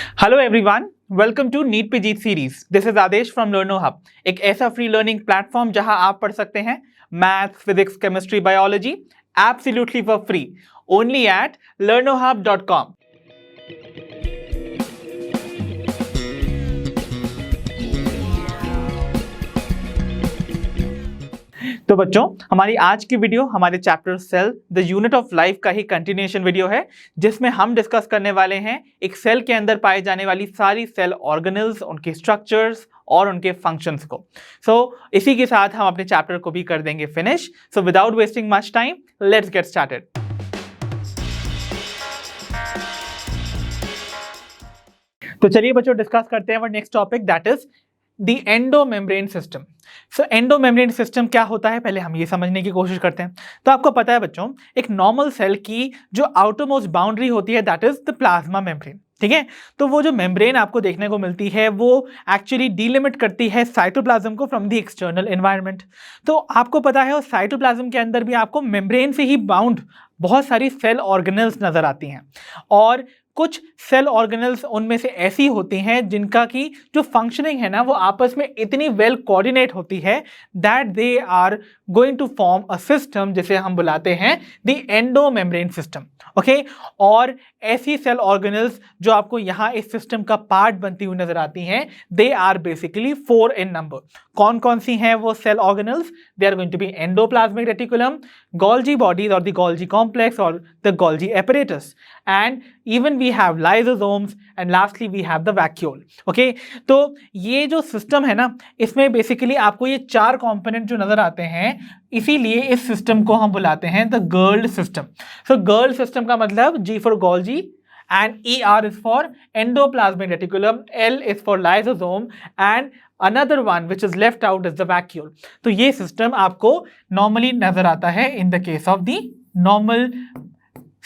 Hello everyone, welcome to NEET पे जीत series. This is Aadesh from Learno hub, एक ऐसा फ्री लर्निंग प्लेटफॉर्म जहां आप पढ़ सकते हैं maths, physics, chemistry, biology absolutely for free, only at learnohub.com। तो बच्चों, हमारी आज की वीडियो हमारे chapter cell the unit of life का ही कंटिन्यूएशन वीडियो है, जिसमें हम डिस्कस करने वाले हैं एक सेल के अंदर पाए जाने वाली सारी सेल ऑर्गेनेल्स, उनके स्ट्रक्चर्स और उनके फंक्शंस को। इसी के साथ हम अपने चैप्टर को भी कर देंगे finish. So without wasting much time, let's get started. तो चलिए बच्चों, डिस्कस करते हैं next topic, that is the endomembrane system. Endomembrane system क्या होता है, पहले हम ये समझने की कोशिश करते हैं। तो आपको पता है बच्चों, एक नॉर्मल सेल की जो आउटरमोस्ट बाउंड्री होती है that is the plasma membrane. ठीक है, तो वो जो मेम्ब्रेन आपको देखने को मिलती है वो एक्चुअली डीलिमिट करती है साइटोप्लाज्म को फ्रॉम द एक्सटर्नल एनवायरनमेंट। तो आपको पता है उस साइटोप्लाज्म के अंदर भी आपको मेम्ब्रेन से ही बाउंड बहुत सारी सेल ऑर्गेनेल्स नजर आती हैं, और कुछ सेल ऑर्गेनेल्स उनमें से ऐसी होती हैं जिनका की जो फंक्शनिंग है ना वो आपस में इतनी वेल कोऑर्डिनेट होती है that they are going to form a system जिसे हम बुलाते हैं द एंडोमेम्ब्रेन सिस्टम। ओके, और ऐसी सेल ऑर्गेनेल्स जो आपको यहाँ इस सिस्टम का पार्ट बनती हुई नजर आती हैं, they are basically 4 in number. कौन कौन सी हैं वो cell organelles? They are going to be endoplasmic reticulum, Golgi bodies और द गोल्जी कॉम्प्लेक्स और the Golgi apparatus, and even we have lysosomes, and lastly we have the vacuole. Okay, तो ये जो सिस्टम है ना, इसमें बेसिकली आपको ये 4 कंपोनेंट जो नजर आते हैं, इसीलिए इस सिस्टम को हम बुलाते हैं द गर्ल्ड सिस्टम। सो गर्ल्ड सिस्टम का मतलब G for Golgi, and ER is for endoplasmic reticulum, L is for lysosome, and another one which is left out is the vacuole। तो ये सिस्टम आपको नॉर्मली नजर आता है in the case of the normal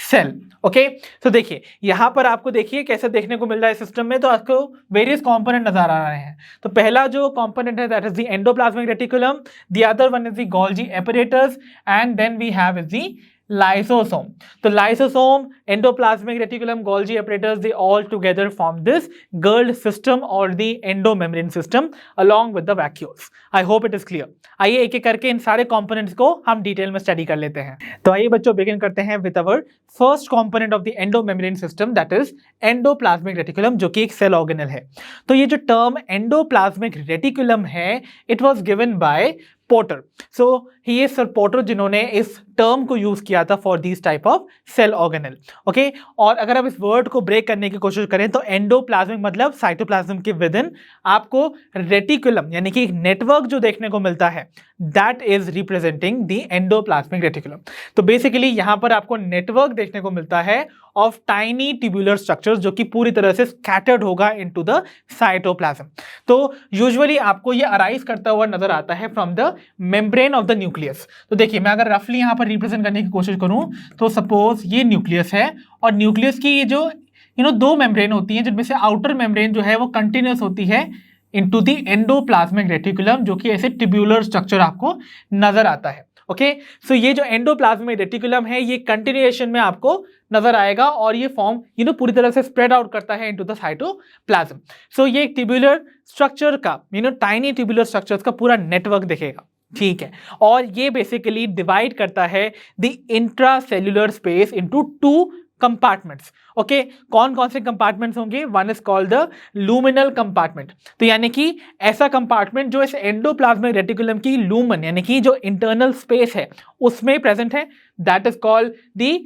cell. Okay, तो देखिए यहां पर आपको देखिए कैसे देखने को मिल रहा है सिस्टम में, तो आपको वेरियस कंपोनेंट नजर आ रहे हैं। तो पहला जो कंपोनेंट है that is the endoplasmic reticulum, the other one is the Golgi apparatus, and then we have is the lysosome. तो lysosome, endoplasmic reticulum, Golgi apparatus, they all together form this गर्ल्ड सिस्टम और the endomembrane system along with the vacuoles. I hope it is clear. आइए एक एक करके इन सारे components को हम डिटेल में स्टडी कर लेते हैं। तो आइए बच्चों बिगिन करते हैं with our first component of the endomembrane system that is endoplasmic reticulum, जो कि एक सेल ऑर्गेनेल है। तो ये जो टर्म एंडोप्लाज्मिक रेटिकुलम है, it was given by porter. So he is sir porter जिन्होंने इस टर्म को यूज किया था for this type of cell organelle. Okay, और अगर आप इस वर्ड को ब्रेक करने की कोशिश करें तो एंडोप्लाज्मिक मतलब साइटोप्लाज्म के विद इन आपको रेटिकुलम यानी कि एक नेटवर्क जो देखने को मिलता है, that is representing the endoplasmic reticulum. तो बेसिकली यहां पर आपको नेटवर्क देखने को मिलता है ऑफ टाइनी ट्यूबुलर स्ट्रक्चर्स जो कि पूरी तरह से स्कैटर्ड होगा इनटू द साइटोप्लाज्म। तो यूजुअली आपको ये अराइज करता हुआ नजर आता है from the membrane of the nucleus. तो देखिए मैं अगर रफली यहां पर रिप्रेजेंट करने की कोशिश करूं तो सपोज ये न्यूक्लियस है, और न्यूक्लियस की ये जो दो मेम्ब्रेन होती हैं, जिनमें से आउटर मेम्ब्रेन जो है वो कंटिन्यूअस होती है इनटू द एंडोप्लाज्मिक रेटिकुलम, जो कि ऐसे ट्यूबुलर स्ट्रक्चर आपको नजर आता है। ओके, सो ये जो एंडोप्लाज्मिक रेटिकुलम है ये कंटिन्यूएशन में आपको नजर आएगा, और ये फॉर्म पूरी तरह से स्प्रेड आउट करता है इनटू द साइटोप्लाज्म। सो ये एक ट्यूबुलर स्ट्रक्चर का टाइनी ट्यूबुलर स्ट्रक्चर्स का पूरा नेटवर्क दिखेगा। ठीक है, और ये बेसिकली डिवाइड करता है the intracellular space into 2 compartments. Okay, कौन कौन से कंपार्टमेंट्स होंगे? One is called the luminal compartment. तो यानी कि ऐसा कंपार्टमेंट जो इस एंडोप्लाज्मिक रेटिकुलम की लूमन यानी कि जो इंटरनल स्पेस है उसमें प्रेजेंट है, that is called the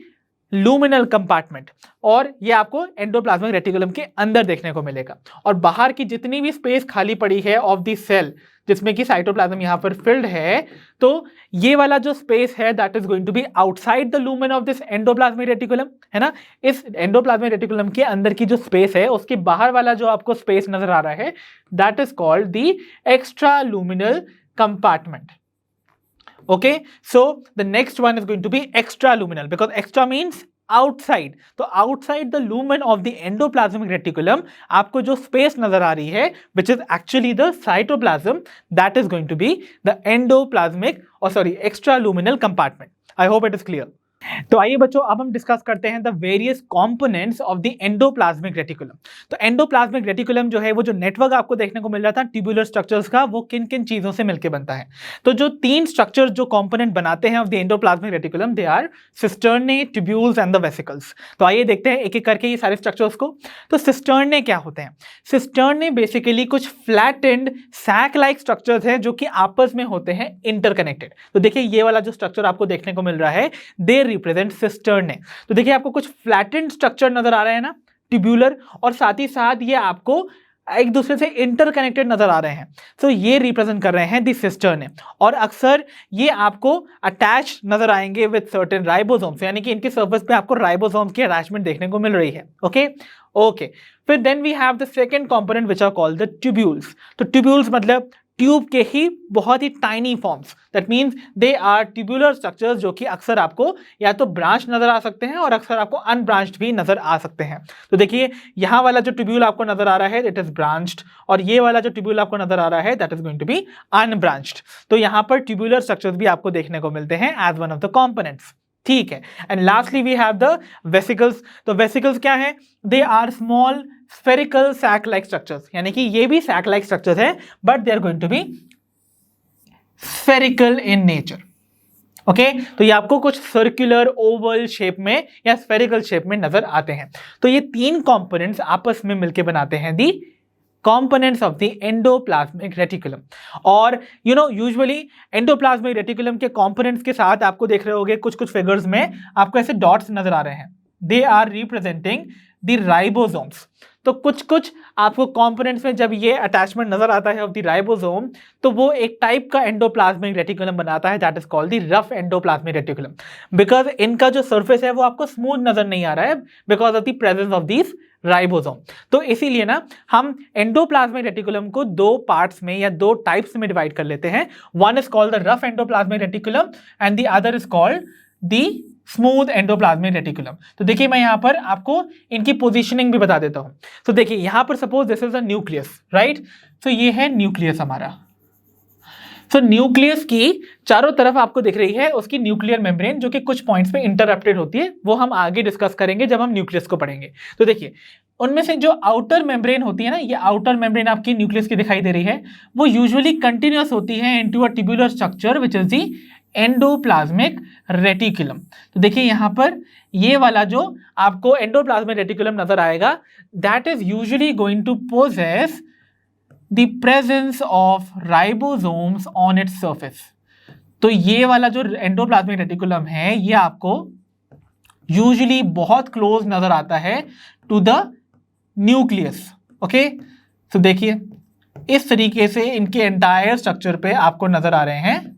luminal compartment, और ये आपको एंडोप्लाज्मिक रेटिकुलम के अंदर देखने को मिलेगा। और बाहर की जितनी भी स्पेस खाली पड़ी है ऑफ द सेल जिसमें कि साइटोप्लाज्म यहाँ पर फिल्ड है, तो ये वाला जो स्पेस है that is going to be outside the lumen of this endoplasmic reticulum, है ना। इस एंडोप्लाज्मिक रेटिकुलम के अंदर की जो स्पेस है उसके बाहर वाला जो आपको स्पेस नजर आ रहा है that is called the extra luminal compartment. Okay, so the next one is going to be extraluminal because extra means outside। तो outside the lumen of the endoplasmic reticulum आपको जो space नजर आ रही है which is actually the cytoplasm, that is going to be the extraluminal compartment। I hope it is clear। तो आइए बच्चों अब हम डिस्कस करते हैं the various components of the endoplasmic reticulum. तो एंडोप्लाज्मिक रेटिकुलम जो है वो जो नेटवर्क आपको देखने को मिल रहा था ट्यूबुलर स्ट्रक्चर्स का, वो किन किन चीजों से मिलकर बनता है। तो जो तीन स्ट्रक्चर जो कंपोनेंट बनाते हैं of the endoplasmic reticulum, they are cisternae, tubules and the vesicles. तो आइए देखते हैं एक एक करके ये सारे स्ट्रक्चर्स को। तो सिस्टर्ने क्या होते हैं? सिस्टर्ने बेसिकली कुछ flat and sac like structures हैं जो कि आपस में होते हैं इंटरकनेक्टेड। तो देखिए ये वाला जो स्ट्रक्चर आपको देखने को मिल रहा है, दे रिप्रेजेंट सिस्टर्ने। तो देखिए आपको कुछ फ्लैटेंड स्ट्रक्चर नजर आ रहे हैं ना, ट्यूब्यूलर, और साथ ही साथ ये आपको एक दूसरे से इंटरकनेक्टेड नजर आ रहे हैं। तो ये रिप्रेजेंट कर रहे हैं दी सिस्टर्ने, और अक्सर ये आपको अटैच नजर आएंगे विद सर्टेन राइबोसोम्स, यानी कि इनके सर्फेस पे आपको राइबोसोम्स की अटैचमेंट देखने को मिल रही है। ओके फिर then we have the second component which are called the tubules. तो ट्यूब्यूल्स मतलब ट्यूब के ही बहुत ही tiny forms, that means they are tubular structures जो कि अक्सर आपको या तो ब्रांच नजर आ सकते हैं और अक्सर आपको अनब्रांच्ड भी नजर आ सकते हैं। तो देखिए यहाँ वाला जो ट्यूब्यूल आपको नजर आ रहा है दैट इज ब्रांच्ड, और ये वाला जो ट्यूब्यूल आपको नजर आ रहा है that is going to be unbranched. तो यहाँ पर ट्यूबुलर स्ट्रक्चर्स भी आपको देखने को मिलते हैं as one of the components. ठीक है, and lastly we have the vesicles. तो वेसिकल्स क्या है? They are small spherical sac like structures, यानी कि ये भी सैक लाइक स्ट्रक्चर्स है but they are going to be spherical in nature. Okay, तो ये आपको कुछ सर्कुलर, ओवल शेप में या स्फेरिकल शेप में नजर आते हैं। तो ये तीन कंपोनेंट्स आपस में मिलकर बनाते हैं दी components of the endoplasmic reticulum। और यूजुअली एंडोप्लाज्मिक रेटिकुलम के कंपोनेंट्स के साथ आपको देख रहे होंगे कुछ कुछ फिगर्स में आपको ऐसे डॉट्स नजर आ रहे हैं, they are representing the ribosomes. तो कुछ कुछ आपको कंपोनेंट्स में जब ये अटैचमेंट नजर आता है ऑफ द राइबोसोम, तो वो एक टाइप का एंडोप्लाज्मिक रेटिकुलम बनाता है, that is called the rough endoplasmic reticulum. Because इनका जो सरफेस है वो आपको स्मूथ नजर नहीं आ रहा है because of the presence of this ribosome. तो इसीलिए ना हम एंडोप्लाज्मिक रेटिकुलम को दो पार्ट्स में या दो टाइप्स में डिवाइड कर लेते हैं। One is called the rough endoplasmic reticulum and the other is called the smooth endoplasmic reticulum. तो देखिए मैं यहां पर आपको इनकी पोजीशनिंग भी बता देता हूं। तो देखिए यहां पर suppose this is a nucleus, right? तो ये है न्यूक्लियस हमारा। तो न्यूक्लियस की चारों तरफ आपको दिख रही है उसकी न्यूक्लियर मेम्ब्रेन, जो कि कुछ पॉइंट्स पे इंटरप्टेड होती है, वो हम आगे डिस्कस करेंगे जब हम न्यूक्लियस को पढ़ेंगे। तो देखिए उनमें से जो आउटर मेम्ब्रेन होती है ना, ये आउटर मेम्ब्रेन आपकी न्यूक्लियस की दिखाई दे रही है, वो यूजुअली कंटिन्यूअस होती है into a tubular structure which is the endoplasmic reticulum. तो देखिए यहां पर ये वाला जो आपको एंडोप्लाज्मिक रेटिकुलम नजर आएगा, that is usually going to possess the presence of ribosomes on its surface। तो ये वाला जो एंडोप्लाज्मिक रेटिकुलम है ये आपको यूजुअली बहुत क्लोज नजर आता है टू द न्यूक्लियस। ओके, तो देखिए इस तरीके से इनके एंटायर स्ट्रक्चर पे आपको नजर आ रहे हैं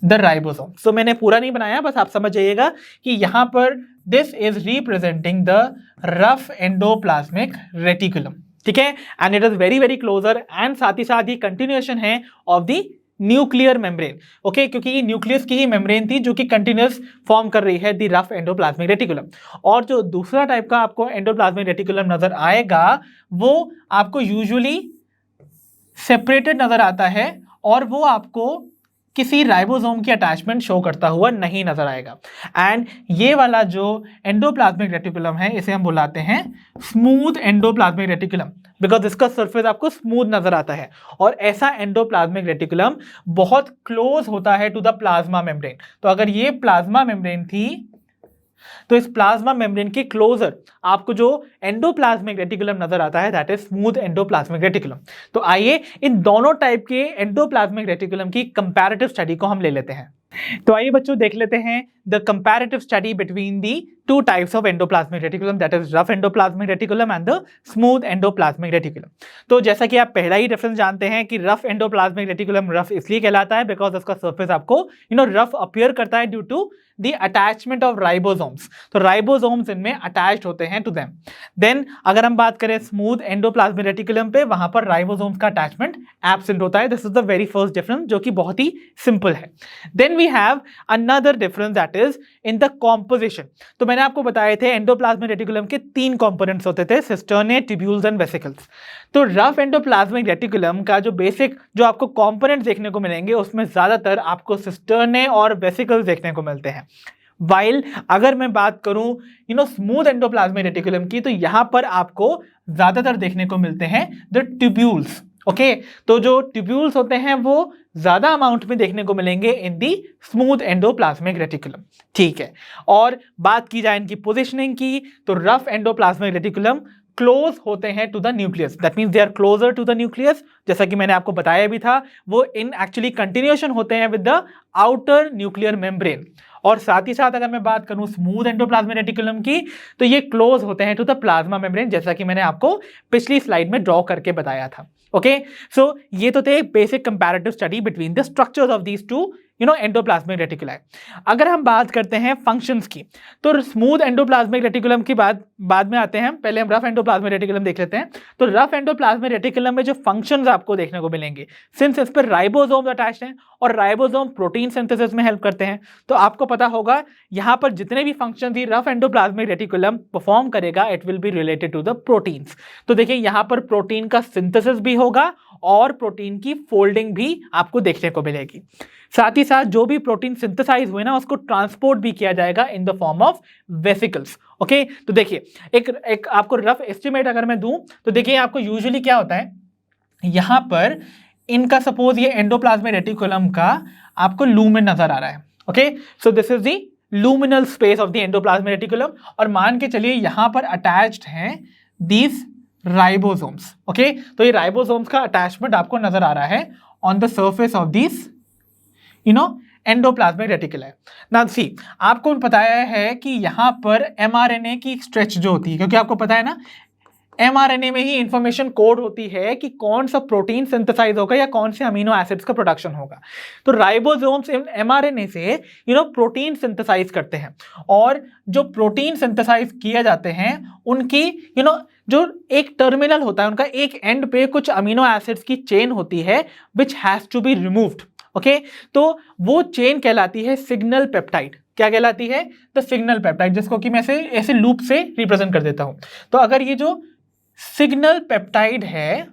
द राइबोसोम। तो मैंने पूरा नहीं बनाया, बस आप समझ जाइएगा कि यहां पर this is representing the rough endoplasmic reticulum. ठीक है, and it is very very closer, and साथ ही साथ ये कंटिन्यूएशन है of the nuclear membrane. Okay, क्योंकि ये न्यूक्लियस की ही मेम्ब्रेन थी जो कि कंटिन्यूअस फॉर्म कर रही है द रफ एंडोप्लाज्मिक रेटिकुलम। और जो दूसरा टाइप का आपको एंडोप्लाज्मिक रेटिकुलम नजर आएगा वो आपको यूजुअली सेपरेटेड नजर आता है और वो आपको किसी राइबोसोम की अटैचमेंट शो करता हुआ नहीं नजर आएगा। एंड ये वाला जो एंडोप्लाज्मिक रेटिकुलम है इसे हम बुलाते हैं स्मूथ एंडोप्लाज्मिक रेटिकुलम, बिकॉज इसका सरफेस आपको स्मूथ नजर आता है। और ऐसा एंडोप्लाज्मिक रेटिकुलम बहुत क्लोज होता है टू द प्लाज्मा मेम्ब्रेन। तो अगर ये प्लाज्मा मेम्ब्रेन थी तो इस प्लाज्मा मेम्ब्रेन के क्लोजर आपको जो एंडोप्लाज्मिक रेटिकुलम नजर आता है that is smooth endoplasmic reticulum. तो आइए इन दोनों टाइप के एंडोप्लाज्मिक रेटिकुलम की कंपैरेटिव स्टडी को हम ले लेते हैं। तो आइए बच्चों देख लेते हैं the comparative study between the two types of endoplasmic reticulum, that is rough endoplasmic reticulum and the smooth endoplasmic reticulum। तो जैसा कि आप पहला ही रेफरेंस जानते हैं कि रफ एंडोप्लाज्मिक रेटिकुलम रफ इसलिए कहलाता है बिकॉज उसका सरफेस आपको रफ अपीयर करता है due to the attachment of ribosomes. तो राइबोसोम्स इनमें अटैच्ड होते हैं टू देम। देन अगर हम बात करें स्मूथ एंडोप्लाज्मिक रेटिकुलम पे, वहां पर राइबोसोम्स का अटैचमेंट एब्सेंट होता है। This is the very first difference जो कि बहुत ही सिंपल है। Then we have another difference that is in the composition. तो मैंने आपको बताए थे एंडोप्लाज्मिक रेटिकुलम के तीन कंपोनेंट्स होते थे, सिस्टर्ने, ट्यूब्यूल्स एंड वेसिकल्स। तो रफ एंडोप्लाज्मिक रेटिकुलम का जो बेसिक जो आपको कंपोनेंट्स देखने को मिलेंगे उसमें ज्यादातर आपको सिस्टर्ने और वेसिकल्स देखने को मिलते हैं। वाइल अगर मैं बात करूं स्मूथ एंडोप्लाज्मिक रेटिकुलम की, तो यहां पर आपको ज्यादातर देखने को मिलते हैं द ट्यूब्यूल्स। ओके, तो जो ट्यूब्यूल्स होते हैं वो ज्यादा अमाउंट में देखने को मिलेंगे इन दी स्मूथ एंडोप्लाज्मिक रेटिकुलम। ठीक है, और बात की जाए इनकी पोजिशनिंग की, तो रफ एंडोप्लाज्मिक रेटिकुलम क्लोज होते हैं to the nucleus, that means they are closer to the nucleus. जैसा कि मैंने आपको बताया भी था, वो इन एक्चुअली कंटिन्यूएशन होते हैं with the outer nuclear membrane. और साथ ही साथ अगर मैं बात करूं स्मूथ एंडोप्लाज्मिक रेटिकुलम की, तो ये क्लोज होते हैं टू द प्लाज्मा मेम्ब्रेन, जैसा कि मैंने आपको पिछली स्लाइड में ड्रॉ करके बताया था। ओके, सो ये तो थे basic comparative study between the structures of these two endoplasmic reticuli. अगर हम बात करते हैं फंक्शंस की, तो स्मूथ एंडोप्लाज्मिक रेटिकुलम की बाद में आते हैं, पहले हम रफ एंडोप्लाज्मिक रेटिकुलम देख लेते हैं। तो रफ एंडोप्लाज्मिक रेटिकुलम में जो फंक्शंस आपको देखने को मिलेंगे, सिंस इस पर राइबोसोम अटैच्ड हैं और राइबोसोम प्रोटीन सिंथेसिस में हेल्प करते हैं, तो आपको पता होगा यहां पर जितने भी फंक्शंस ही रफ एंडोप्लाज्मिक रेटिकुलम परफॉर्म करेगा, it will be related to the proteins. तो देखिए यहां पर प्रोटीन का सिंथेसिस भी होगा और प्रोटीन की फोल्डिंग भी आपको देखने को मिलेगी। साथ ही साथ जो भी प्रोटीन सिंथेसाइज हुए ना, उसको ट्रांसपोर्ट भी किया जाएगा इन the form of vesicles. Okay, तो देखिए एक आपको रफ एस्टिमेट अगर मैं दूं, तो देखिए आपको यूजुअली क्या होता है, यहां पर इनका सपोज ये एंडोप्लाज्मिक रेटिकुलम का आपको लूमेन नजर आ रहा है। Okay, so this is the luminal space of the endoplasmic reticulum, और मान के चलिए यहां पर अटैच्ड हैं दीज राइबोसोम्स। ओके, तो ये राइबोसोम्स का अटैचमेंट आपको नजर आ रहा है on the surface of this endoplasmic reticuli. Now see, आपको बताया है कि यहां पर एमआरएनए की स्ट्रेच जो होती है, क्योंकि आपको पता है ना एमआरएनए में ही इंफॉर्मेशन कोड होती है कि कौन सा प्रोटीन सिंथेसाइज होगा या कौन से अमीनो एसिड्स का प्रोडक्शन होगा। तो राइबोसोम्स एमआरएनए से प्रोटीन सिंथेसाइज करते हैं, और जो प्रोटीन सिंथेसाइज किए जाते हैं उनकी जो एक टर्मिनल होता है, उनका एक एंड पे कुछ अमीनो एसिड्स की चेन होती है which has to be removed. Okay, तो वो चेन कहलाती है सिग्नल पेप्टाइड। क्या कहलाती है? द सिग्नल पेप्टाइड, जिसको कि मैं ऐसे लूप से रिप्रेजेंट कर देता हूं। तो अगर ये जो सिग्नल पेप्टाइड है,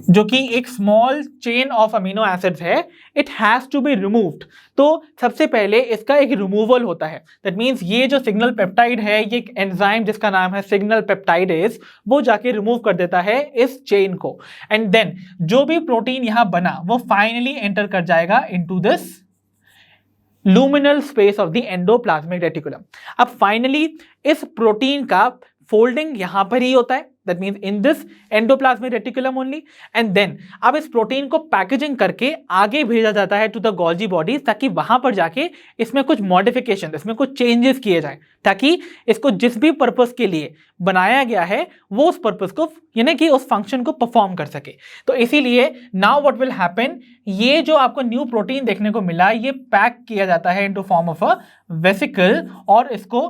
जो कि एक small chain of amino acids है, it has to be removed. तो सबसे पहले इसका एक रिमूवल होता है। दैट मींस ये जो सिग्नल पेप्टाइड है, ये एक एंजाइम जिसका नाम है सिग्नल पेप्टाइडेज, वो जाके रिमूव कर देता है इस चेन को, एंड देन जो भी प्रोटीन यहां बना वो फाइनली एंटर कर जाएगा into this luminal space of the endoplasmic reticulum. अब फाइनली इस प्रोटीन का फोल्डिंग यहां पर ही होता है, that means in this endoplasmic reticulum only, and then अब इस प्रोटीन को पैकेजिंग करके आगे भेजा जाता है टू द गोल्जी बॉडीज, ताकि वहां पर जाके इसमें कुछ मॉडिफिकेशन, इसमें कुछ चेंजेस किए जाएं, ताकि इसको जिस भी पर्पस के लिए बनाया गया है वो उस पर्पस को, यानी कि उस फंक्शन को परफॉर्म कर सके। तो इसीलिए नाउ व्हाट विल हैपन, ये जो आपको न्यू प्रोटीन देखने को मिला, ये पैक किया जाता है into form of a vesicle, और इसको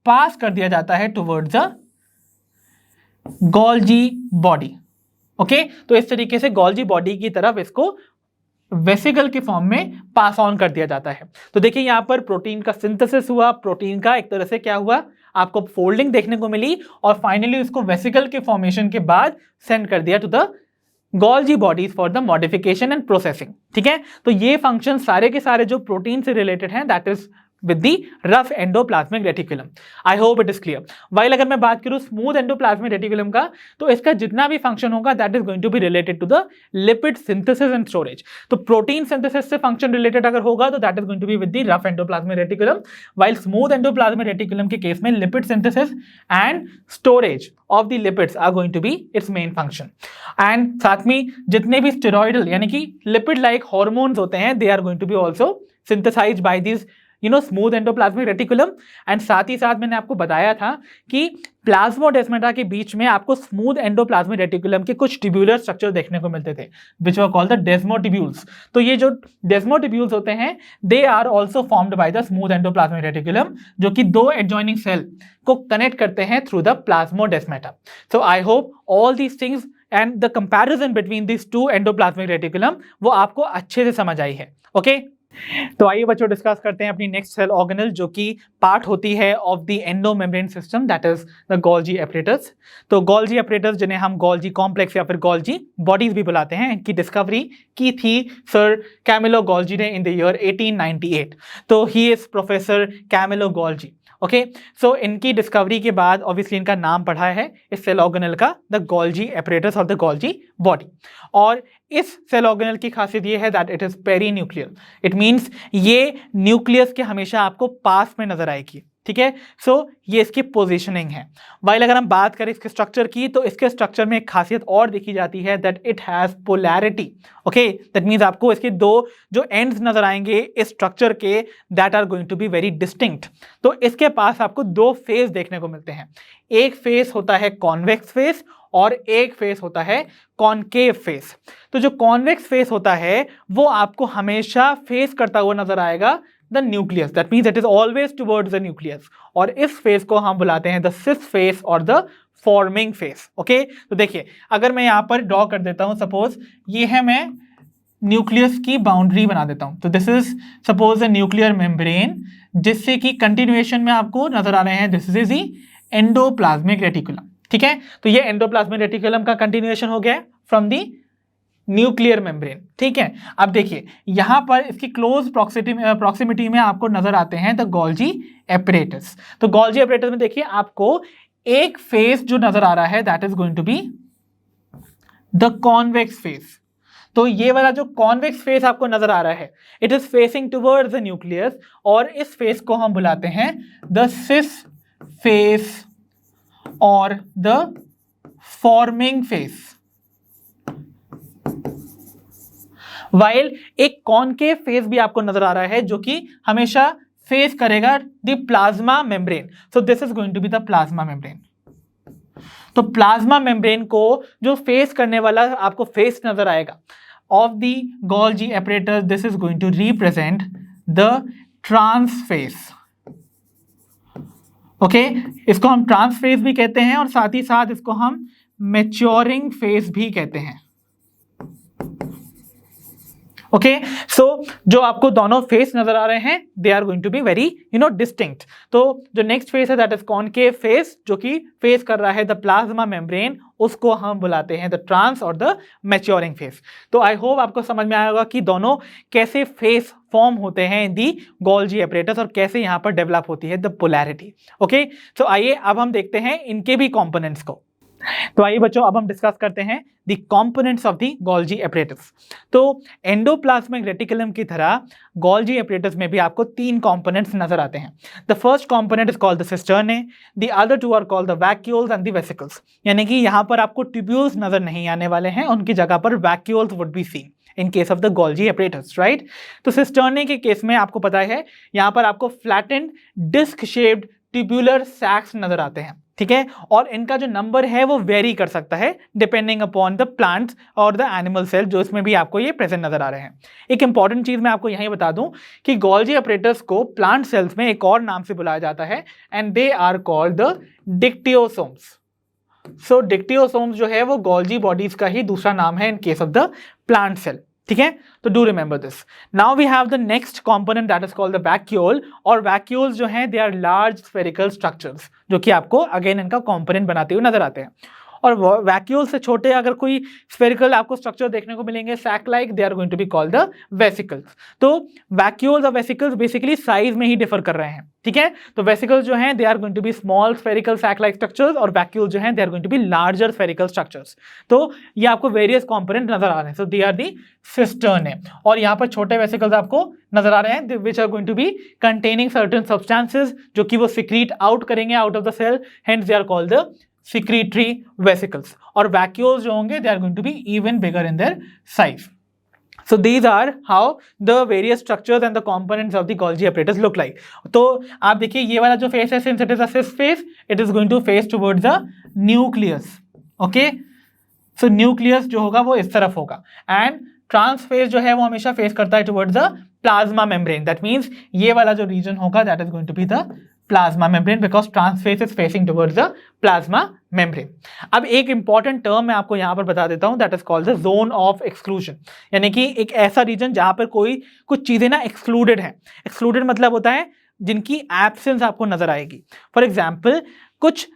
पास कर दिया जाता है towards the Golgi body. Okay, तो इस तरीके से गोल्जी बॉडी की तरफ इसको वेसिकल के फॉर्म में पास ऑन कर दिया जाता है। तो देखिए यहां पर प्रोटीन का सिंथेसिस हुआ, प्रोटीन का एक तरह से क्या हुआ, आपको फोल्डिंग देखने को मिली, और फाइनली उसको वेसिकल के फॉर्मेशन के बाद सेंड कर दिया to the Golgi bodies for the modification and processing. ठीक है, तो ये फंक्शन सारे के सारे जो प्रोटीन से रिलेटेड हैं, that is with the rough endoplasmic reticulum. I hope it is clear. While अगर मैं बात करूं smooth endoplasmic reticulum का, तो इसका जितना भी फंक्शन होगा that is going to be related to the lipid synthesis and storage. तो प्रोटीन सिंथेसिस से फंक्शन रिलेटेड अगर होगा तो that is going to be with the rough endoplasmic reticulum, while smooth endoplasmic reticulum के case में lipid synthesis and storage of the lipids are going to be its main function. And साथ में जितने भी steroidal यानी कि lipid like hormones होते हैं, they are going to be also synthesized by these smooth endoplasmic reticulum. And साथ ही साथ मैंने आपको बताया था कि प्लाज्मोडेस्माटा के बीच में आपको स्मूथ एंडोप्लाज्मिक रेटिकुलम के कुछ ट्यूब्यूलर स्ट्रक्चर देखने को मिलते थे, विच वर कॉल्ड द डेस्मोटिब्यूल्स। तो ये जो डेस्मोटिब्यूल्स होते हैं, they are also formed by the smooth endoplasmic reticulum, जो कि दो एडजॉइनिंग सेल को कनेक्ट करते हैं through the plasmodesmata. So I hope all these things and the comparison between this two endoplasmic reticulum वो आपको अच्छे से समझ आई है। ओके तो आइए बच्चों डिस्कस करते हैं अपनी नेक्स्ट सेल ऑर्गेनल जो कि पार्ट होती है of the endo membrane system, that is the Golgi apparatus. तो गोल्जी एपरेटस जिन्हें हम गोल्जी कॉम्प्लेक्स या फिर गोल्जी बॉडीज भी बुलाते हैं, इनकी डिस्कवरी की थी सर कैमिलो गोल्जी ने इन द ईयर 1898। तो he is professor Camillo Golgi. Okay, so इनकी डिस्कवरी के बाद ऑब्वियसली इनका नाम पढ़ा है इस सेल ऑर्गेनल का द गोल्जी एपरेटस और द गोल्जी बॉडी। और इस सेल ऑर्गेनल की खासियत ये है that it is perinuclear. It means ये न्यूक्लियस के हमेशा आपको पास में नजर आएगी, ठीक है। सो ये इसकी पोजीशनिंग है। वाइल अगर हम बात करें इसके स्ट्रक्चर की, तो इसके स्ट्रक्चर में एक खासियत और देखी जाती है that it has polarity. Okay, that means आपको इसके दो जो एंड्स नजर आएंगे इस स्ट्रक्चर के that are going to be very distinct. तो इसके पास आपको दो फेस देखने को मिलते हैं। एक फेस होता है कॉन्वेक्स फेस और एक फेस होता है कॉनकेव फेस। तो जो कॉन्वेक्स फेस होता है वो आपको हमेशा फेस करता हुआ नजर आएगा the nucleus, that means it is always towards the nucleus. और इस फेस को हम बुलाते हैं द सिस फेस और द फॉर्मिंग फेस। ओके, तो देखिए अगर मैं यहां पर ड्रॉ कर देता हूं, सपोज ये है, मैं न्यूक्लियस की बाउंड्री बना देता हूं। तो this is suppose a nuclear membrane जिससे कि कंटिन्यूएशन में आपको नजर आ रहे हैं this is the endoplasmic reticulum, ठीक है। तो ये एंडोप्लाज्मिक रेटिकुलम का कंटिन्यूएशन हो गया फ्रॉम दी न्यूक्लियर मेम्ब्रेन, ठीक है। अब देखिए यहां पर इसकी क्लोज प्रॉक्सिमिटी में आपको नजर आते हैं द गोल्जी एपरेटस। तो गोल्जी एपरेटस में देखिए आपको एक फेस जो नजर आ रहा है that is going to be the convex face. तो ये वाला जो कॉन्वेक्स फेस आपको नजर आ रहा है it is facing towards the nucleus, और इस फेस को हम बुलाते हैं द सिस फेस और द फॉर्मिंग फेस। वाइल एक कॉनकेव फेस भी आपको नजर आ रहा है जो कि हमेशा फेस करेगा the plasma membrane. So this is going to be the plasma membrane. तो प्लाज्मा मेम्ब्रेन को जो फेस करने वाला आपको फेस नजर आएगा of the Golgi apparatus, this is going to represent the trans face. Okay, इसको हम ट्रांस फेस भी कहते हैं और साथ ही साथ इसको हम मैच्योरिंग फेस भी कहते हैं। ओके, सो जो आपको दोनों फेस नजर आ रहे हैं they are going to be very distinct. तो जो नेक्स्ट फेस है दैट इज कॉनकेव फेस जो कि फेस कर रहा है द प्लाज्मा मेम्ब्रेन, उसको हम बुलाते हैं द ट्रांस और द मैच्योरिंग फेस। तो आई होप आपको समझ में आएगा कि दोनों कैसे फेस फॉर्म होते हैं इन दी गोल्जी एपरेटस और कैसे यहां पर डेवलप होती है द पोलैरिटी। ओके, तो आइए अब हम देखते हैं इनके भी कंपोनेंट्स को। तो आइए बच्चों अब हम डिस्कस करते हैं the components of the Golgi apparatus. तो एंडोप्लाज्मिक रेटिकुलम की तरह गोल्जी एपरेटस में भी आपको तीन कंपोनेंट्स नजर आते हैं। The first component is called the cisternae, the other two are called the vacuoles and the vesicles. यानी कि यहां पर आपको ट्यूब्यूल्स नजर नहीं आने वाले हैं, उनकी जगह पर vacuoles would be seen in case of the Golgi apparatus, right. तो सिस्टर्ने के केस में आपको पता है यहां पर आपको फ्लैटेंड डिस्क शेप्ड ट्यूब्यूलर सैक्स नजर आते हैं, ठीक है। और इनका जो नंबर है वो वेरी कर सकता है डिपेंडिंग अपॉन द प्लांट्स और द एनिमल सेल जो इसमें भी आपको ये प्रेजेंट नजर आ रहे हैं। एक इंपॉर्टेंट चीज मैं आपको यहीं बता दूं कि गोल्जी एपरेटस को प्लांट सेल्स में एक और नाम से बुलाया जाता है and they are called the dictyosomes. So dictyosomes जो है वो गोल्जी बॉडीज का ही दूसरा नाम है in case of the plant cell, ठीक है। तो do remember this. Now we have the next component that is called the vacuole. और वैक्यूल्स जो हैं they are large spherical structures जो कि आपको अगेन इनका कंपोनेंट बनाते हुए नजर आते हैं। और वैक्यूल से छोटे अगर कोई स्फेरिकल आपको स्ट्रक्चर देखने को मिलेंगे sac like, they are going to be called the vesicles. तो वैक्यूल्स और वेसिकल्स बेसिकली साइज में ही डिफर कर रहे हैं, ठीक है। तो वेसिकल्स जो हैं they are going to be small spherical sac like structures और वैक्यूल्स जो हैं they are going to be larger spherical structures. तो ये आपको वेरियस कंपोनेंट नजर आ रहे हैं। So they are the cisternae. और यहाँ पर छोटे वेसिकल्स आपको नजर आ रहे हैं which are going to be containing certain substances जो कि वो सिक्रीट आउट करेंगे out of the cell, hence they are called the secretory vesicles। और vacuoles जो होंगे they are going to be even bigger in their size। So these are how the various structures and the components of the Golgi apparatus look like। तो आप देखिए ये वाला जो face है since it is a cis face it is going to face towards the nucleus। okay, so nucleus जो होगा वो इस तरफ होगा and trans phase जो है वो हमेशा फेस करता है towards the plasma membrane। that means ये वाला जो region होगा that is going to be the plasma membrane because trans face is facing towards the plasma membrane. अब एक इंपॉर्टेंट टर्म मैं आपको यहां पर बता देता हूं, that is called the zone of exclusion, यानी कि एक ऐसा रीजन जहां पर कुछ चीजें ना एक्सक्लूडेड है। एक्सक्लूडेड मतलब होता है जिनकी एब्सेंस आपको नजर आएगी। फॉर एग्जाम्पल कुछ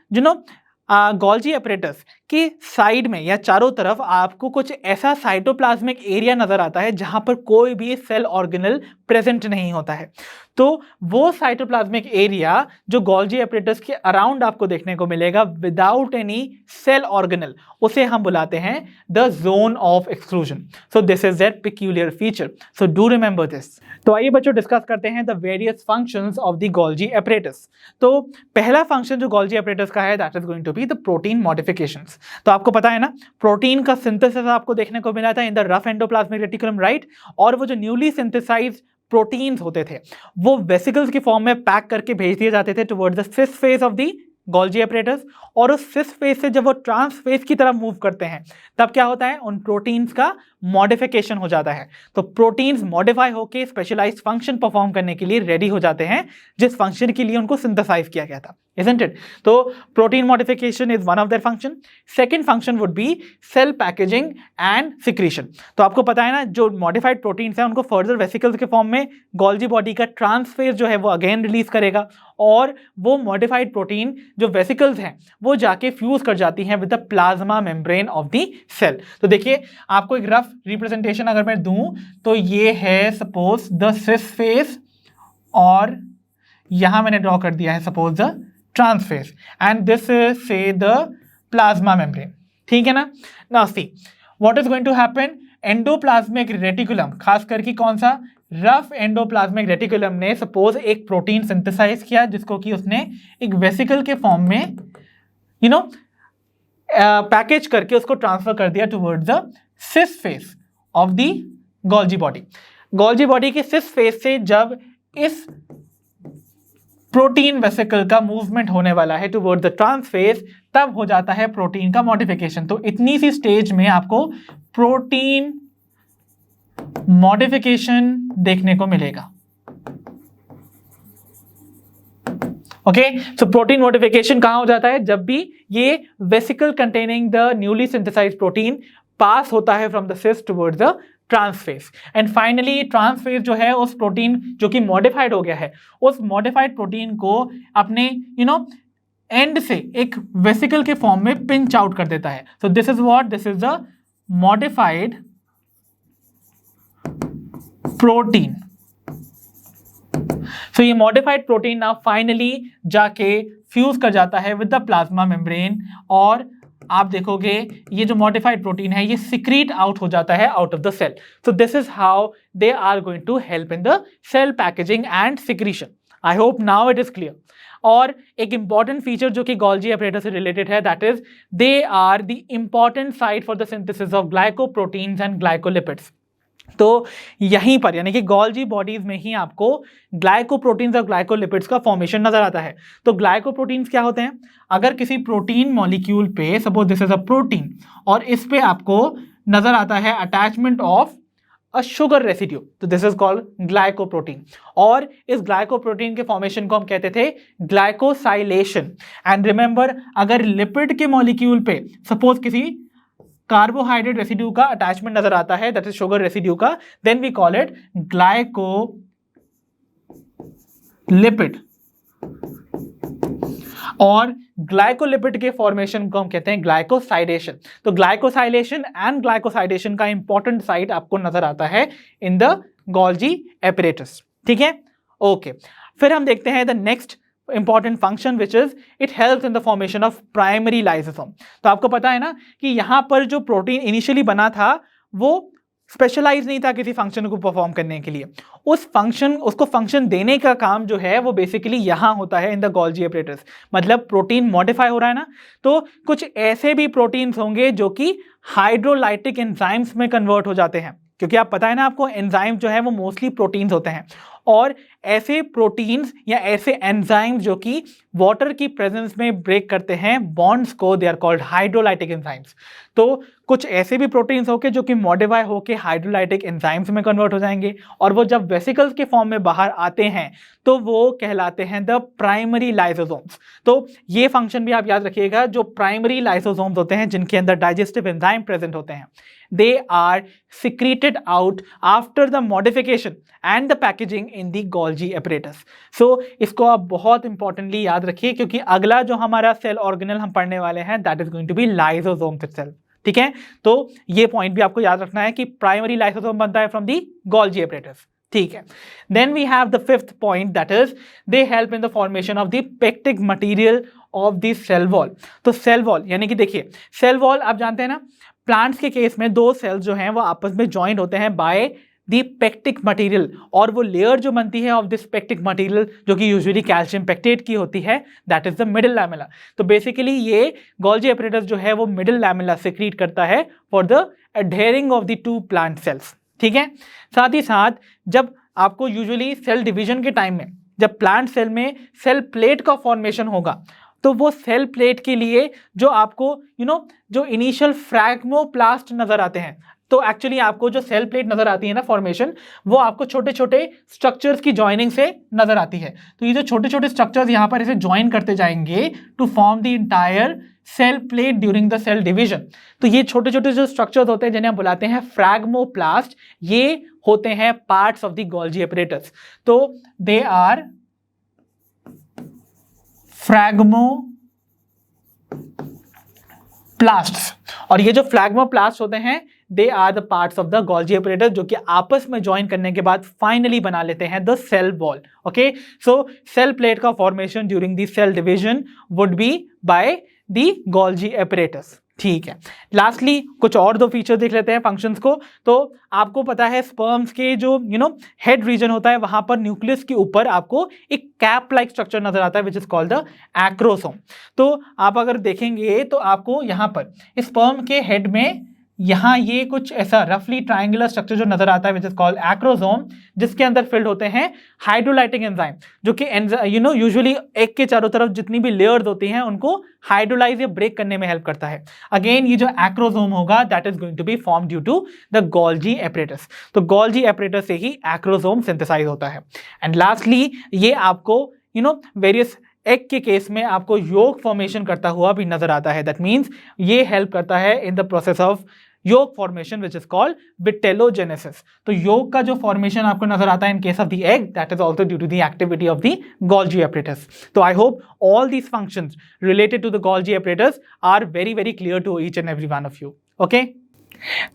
गोल्जी एपरेटस की साइड में या चारों तरफ आपको कुछ ऐसा साइटोप्लाज्मिक एरिया नजर आता है जहां पर कोई भी सेल ऑर्गेनल प्रेजेंट नहीं होता है। तो वो साइटोप्लाज्मिक एरिया जो गोल्जी एपरेटस के अराउंड आपको देखने को मिलेगा विदाउट एनी सेल ऑर्गेनल, उसे हम बुलाते हैं the zone of exclusion. So this is that peculiar feature, so do remember this. तो आइए बच्चों डिस्कस करते हैं the various functions of the Golgi apparatus. तो पहला फंक्शन जो गोल्जी एपरेटस का है that is going to be the protein modifications. तो आपको पता है ना, प्रोटीन का सिंथेसिस आपको देखने को मिला था in the rough endoplasmic reticulum, right? और वो जो न्यूली सिंथेसाइज्ड प्रोटीन्स होते थे वो वेसिकल्स की फॉर्म में पैक करके भेज दिए जाते थे towards the cis face of the Golgi apparatus, और उस सिस फेस से जब वो ट्रांस फेस की तरफ मूव करते हैं तब क्या होता है, उन प्रोटीन्स का मॉडिफिकेशन हो जाता है। तो प्रोटीन्स मॉडिफाई होकर स्पेशलाइज्ड फंक्शन परफॉर्म करने के लिए रेडी हो जाते हैं जिस फंक्शन के लिए उनको सिंथेसाइज किया गया था, isn't it? तो protein modification is one of their function. Second function would be cell packaging and secretion. तो आपको पता है ना, जो modified proteins हैं उनको further vesicles के फॉर्म में Golgi body का transphase जो है वो अगेन रिलीज करेगा, और वो modified protein जो vesicles हैं वो जाके फ्यूज कर जाती हैं with the plasma membrane of the cell. तो देखिए आपको एक रफ रिप्रेजेंटेशन अगर मैं दूं तो ये है सपोज द सिस फेस, और यहां मैंने ड्रॉ कर दिया है suppose the trans face, and this is say the plasma membrane. ठीक है ना? Now see what is going to happen, endoplasmic reticulum, खास करके कौन सा, रफ एंडोप्लाज्मिक रेटिकुलम ने सपोज एक प्रोटीन सिंथेसाइज किया जिसको कि उसने एक वेसिकल के फॉर्म में पैकेज करके उसको ट्रांसफर कर दिया towards the cis face of the Golgi body. Golgi body के सिस फेस से जब इस प्रोटीन वेसिकल का मूवमेंट होने वाला है टुवर्ड द ट्रांसफेस, तब हो जाता है प्रोटीन का मॉडिफिकेशन। तो इतनी सी स्टेज में आपको प्रोटीन मॉडिफिकेशन देखने को मिलेगा। ओके, सो प्रोटीन मॉडिफिकेशन कहां हो जाता है, जब भी ये vesicle containing the newly synthesised protein pass होता है from the cis towards the trans face, and finally trans face जो है उस प्रोटीन जो कि मॉडिफाइड हो गया है उस मॉडिफाइड प्रोटीन को अपने एंड से एक वेसिकल के फॉर्म में पिंच आउट कर देता है। So this is what, this is the modified protein. So ये मॉडिफाइड प्रोटीन नाउ फाइनली जाके फ्यूज कर जाता है विद द प्लाज्मा मेम्ब्रेन, और आप देखोगे ये जो मॉडिफाइड प्रोटीन है ये सिक्रीट आउट हो जाता है out of the cell. So this is how they are going to help in the cell packaging and secretion. I hope now it is clear. और एक इंपॉर्टेंट फीचर जो कि Golgi apparatus से related है, that is they are the important site for the synthesis of glycoproteins and glycolipids. तो यहीं पर यानी कि गोल्जी बॉडीज में ही आपको ग्लाइकोप्रोटीन्स और ग्लाइकोलिपिड्स का फॉर्मेशन नजर आता है। तो ग्लाइकोप्रोटीन्स क्या होते हैं, अगर किसी प्रोटीन मॉलिक्यूल पे suppose this is a protein और इस पे आपको नजर आता है attachment of a sugar residue, तो दिस इज कॉल्ड ग्लाइकोप्रोटीन, और इस ग्लाइकोप्रोटीन के फॉर्मेशन को हम कहते थे ग्लाइकोसाइलेशन। एंड रिमेंबर, अगर लिपिड के मॉलिक्यूल पे सपोज किसी कार्बोहाइड्रेट रेसिड्यू का अटैचमेंट नजर आता है, दैट इज शुगर रेसिड्यू का, then we call it glycolipid, और ग्लाइकोलिपिड के फॉर्मेशन को हम कहते हैं ग्लाइकोसाइडेशन। तो ग्लाइकोसाइलेशन एंड ग्लाइकोसाइडेशन का इंपॉर्टेंट साइट आपको नजर आता है इन द गोल्जी एपरेटस। ठीक है, ओके। फिर हम देखते हैं the next important function which is it helps in the formation of primary lysosome. तो आपको पता है ना कि यहां पर जो प्रोटीन इनिशियली बना था वो स्पेशलाइज नहीं था किसी फंक्शन को परफॉर्म करने के लिए, उसको फंक्शन देने का काम जो है वो बेसिकली यहां होता है इन द गोल्जी एपरेटस। मतलब प्रोटीन मॉडिफाई हो रहा है ना, तो कुछ ऐसे भी प्रोटीन्स होंगे जो कि हाइड्रोलाइटिक एंजाइम्स में कन्वर्ट हो जाते हैं, क्योंकि आप पता है ना आपको एंजाइम जो है वो मोस्टली प्रोटीन्स होते हैं, और ऐसे प्रोटीन्स या ऐसे एंजाइम्स जो कि वाटर की प्रेजेंस में ब्रेक करते हैं बॉन्ड्स को, they are called hydrolytic enzymes. तो कुछ ऐसे भी प्रोटीन्स होके जो कि मॉडिफाई होके हाइड्रोलाइटिक एंजाइम्स में कन्वर्ट हो जाएंगे, और वो जब वेसिकल्स के फॉर्म में बाहर आते हैं तो वो कहलाते हैं द प्राइमरी लाइसोसोम्स। तो ये फंक्शन भी आप याद रखिएगा, जो प्राइमरी लाइसोसोम्स होते हैं जिनके अंदर डाइजेस्टिव एंजाइम प्रेजेंट होते हैं, they are secreted out after the modification and the packaging in the Golgi apparatus. So इसको आप बहुत इंपॉर्टेंटली याद रखिए, क्योंकि अगला जो हमारा सेल ऑर्गेनल हम पढ़ने वाले हैं that is going to be lysosomes itself. ठीक है, तो ये पॉइंट भी आपको याद रखना है कि प्राइमरी लाइसोसोम बनता है फ्रॉम दी Golgi apparatus। ठीक है, then we have the fifth point that is they help in the formation of the pectic material of the cell wall. तो सेल वॉल यानी कि देखिए, सेल वॉल आप जानते हैं ना, प्लांट्स के केस में दो सेल्स जो हैं वो आपस में ज्वाइंट होते हैं बाय दी पेक्टिक मटेरियल, और वो लेयर जो बनती है ऑफ दिस पेक्टिक मटेरियल जो कि यूजुअली कैल्शियम पेक्टेट की होती है, that is the middle lamella. तो बेसिकली ये गोल्जी एपरेटस जो है वो मिडिल लैमेला सेक्रीट करता है for the adhering of the two plant cells. ठीक है, साथ ही साथ जब आपको यूजुअली सेल डिवीजन के टाइम में जब प्लांट सेल में सेल प्लेट का फॉर्मेशन होगा, तो वो सेल प्लेट के लिए जो आपको जो इनिशियल फ्रैगमोप्लास्ट नजर आते हैं, तो एक्चुअली आपको जो सेल प्लेट नजर आती है ना फॉर्मेशन, वो आपको छोटे छोटे स्ट्रक्चर्स की जॉइनिंग से नजर आती है। तो ये जो छोटे छोटे स्ट्रक्चर्स यहाँ पर इसे ज्वाइन करते जाएंगे to form the entire cell plate during the cell division. तो ये छोटे छोटे जो स्ट्रक्चर्स होते हैं जिन्हें हम बुलाते हैं फ्रैगमोप्लास्ट, ये होते हैं parts of the Golgi apparatus. तो दे आर फ्रैगमोप्लास्ट्स, और ये जो फ्रैगमोप्लास्ट होते हैं they are the parts of the Golgi apparatus, जो कि आपस में ज्वाइन करने के बाद फाइनली बना लेते हैं the cell wall. Okay, so cell plate का formation during the cell division would be by the Golgi apparatus. ठीक है, लास्टली कुछ और दो फीचर देख लेते हैं फंक्शंस को। तो आपको पता है स्पर्म्स के जो हेड रीजन होता है, वहां पर न्यूक्लियस के ऊपर आपको एक कैप लाइक स्ट्रक्चर नजर आता है विच इज कॉल्ड द एक्रोसोम। तो आप अगर देखेंगे तो आपको यहाँ पर स्पर्म के हेड में यहाँ ये कुछ ऐसा रफली ट्रायंगुलर स्ट्रक्चर जो नजर आता है विच इज कॉल्ड एक्रोसोम, जिसके अंदर फिल्ड होते हैं हाइड्रोलाइटिक एंजाइम, जो कि यूजुअली एग के चारों तरफ जितनी भी लेयर्स होती हैं उनको हाइड्रोलाइज या ब्रेक करने में हेल्प करता है। अगेन ये जो एक्रोसोम होगा that is going to be form due to the Golgi apparatus. तो गोल्जी एपरेटस से ही एक्रोसोम सिंथेसाइज होता है। एंड लास्टली ये आपको वेरियस एग के केस में आपको योग फॉर्मेशन करता हुआ भी नजर आता है। दैट मीन्स ये हेल्प करता है in the process of yolk formation which is called vitellogenesis. तो योग का जो फॉर्मेशन आपको नजर आता है in case of the egg, that is also due to the activity of the Golgi apparatus. तो I hope all these functions related to the Golgi apparatus are very very clear to each and every one of you. Okay,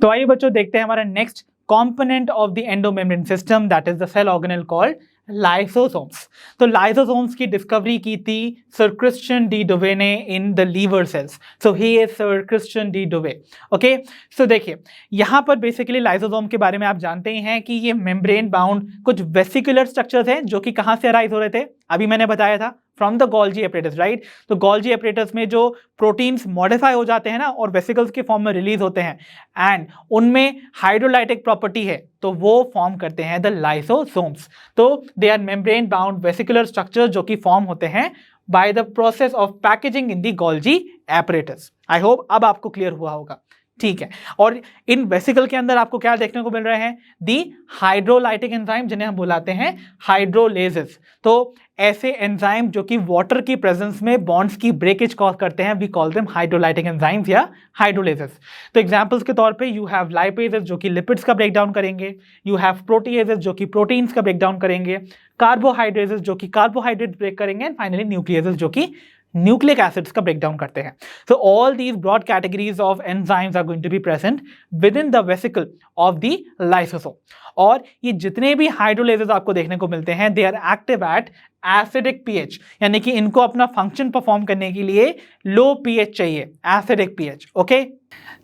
तो आइए बच्चों देखते हैं हमारा next component of the endomembrane system, that is the cell organelle called lysosomes. तो lysosomes की discovery की थी सर क्रिश्चियन डी डोवे ने in the liver cells. So he is sir Christian de Duve. Okay, सो देखिए यहाँ पर basically lysosome के बारे में आप जानते ही हैं कि ये मेम्ब्रेन बाउंड कुछ वेसिकुलर स्ट्रक्चर्स हैं जो कि कहाँ से अराइज हो रहे थे, अभी मैंने बताया था from the Golgi apparatus, right. तो गोल्जी एपरेटस में जो प्रोटीन्स मॉडिफाई हो जाते हैं ना और वेसिकल्स के फॉर्म में रिलीज होते हैं, एंड उनमें हाइड्रोलाइटिक प्रॉपर्टी है, तो वो फॉर्म करते हैं द लाइसोसोम्स। तो they are membrane bound vesicular structure जो कि फॉर्म होते हैं by the process of packaging in the Golgi apparatus. I hope अब आपको क्लियर हुआ होगा। ठीक है, और इन वेसिकल के अंदर आपको क्या देखने को मिल रहे हैं, दी हाइड्रोलाइटिक एंजाइम जिन्हें हम बुलाते हैं हाइड्रोलेजेस। तो ऐसे एंजाइम जो कि वाटर की प्रेजेंस में बॉन्ड्स की ब्रेकेज कॉज करते हैं, we call them hydrolytic enzymes या हाइड्रोलेजेस। तो एग्जांपल्स के तौर पे यू हैव लाइपेजेस जो कि लिपिड्स का ब्रेक डाउन करेंगे, यू हैव प्रोटीएजेस जो कि प्रोटीन्स का ब्रेक डाउन करेंगे, कार्बोहाइड्रेजेस जो कि कार्बोहाइड्रेट ब्रेक करेंगे, एंड फाइनली न्यूक्लियसेस जो कि न्यूक्लिक एसिड्स का ब्रेकडाउन करते हैं। So all these broad categories of enzymes are going to be present within the vesicle of the lysosome. और ये जितने भी हाइड्रोलेजेस आपको देखने को मिलते हैं they are active at acidic pH, यानी कि इनको अपना फंक्शन परफॉर्म करने के लिए लो पीएच चाहिए, एसिडिक पीएच। ओके,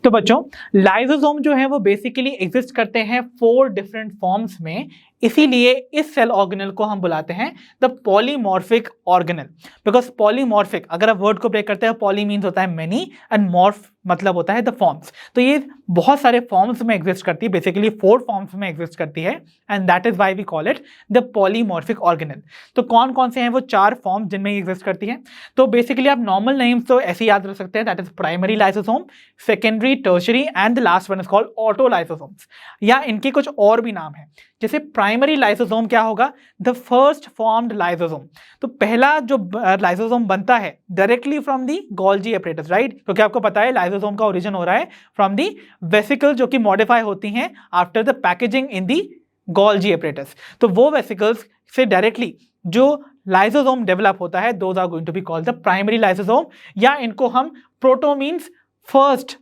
तो बच्चों लाइसोसोम जो है वो बेसिकली एग्जिस्ट करते हैं 4 डिफरेंट फॉर्म्स में, इसीलिए इस सेल ऑर्गेनल को हम बुलाते हैं the polymorphic organelle. Because polymorphic, अगर आप वर्ड को ब्रेक करते हैं, पॉली मीन्स होता है मेनी एंड मॉर्फ मतलब होता है द फॉर्म्स। तो ये बहुत सारे फॉर्म्स में एग्जिस्ट करती है, बेसिकली 4 फॉर्म्स में एग्जिस्ट करती है, and that is why we call it the polymorphic organelle. तो कौन कौन से हैं वो 4 फॉर्म जिनमें एग्जिस्ट करती है? तो बेसिकली आप नॉर्मल नेम्स तो ऐसे याद रख सकते हैं, that is primary lysosome, secondary, tertiary and the last one is called auto lysosomes. या इनके कुछ और भी नाम हैं, जैसे प्राइमरी लाइसोसोम क्या होगा? The first formed lysosome. तो पहला जो लाइसोसोम बनता है directly from the Golgi apparatus, right? क्योंकि आपको पता है लाइसोसोम का ओरिजिन हो रहा है फ्रॉम दी वेसिकल जो कि मॉडिफाई होती हैं after the packaging in the Golgi apparatus. तो वो वेसिकल्स से डायरेक्टली जो लाइसोसोम डेवलप होता है, those are going to be called the primary lysosome, या इनको हम proto means first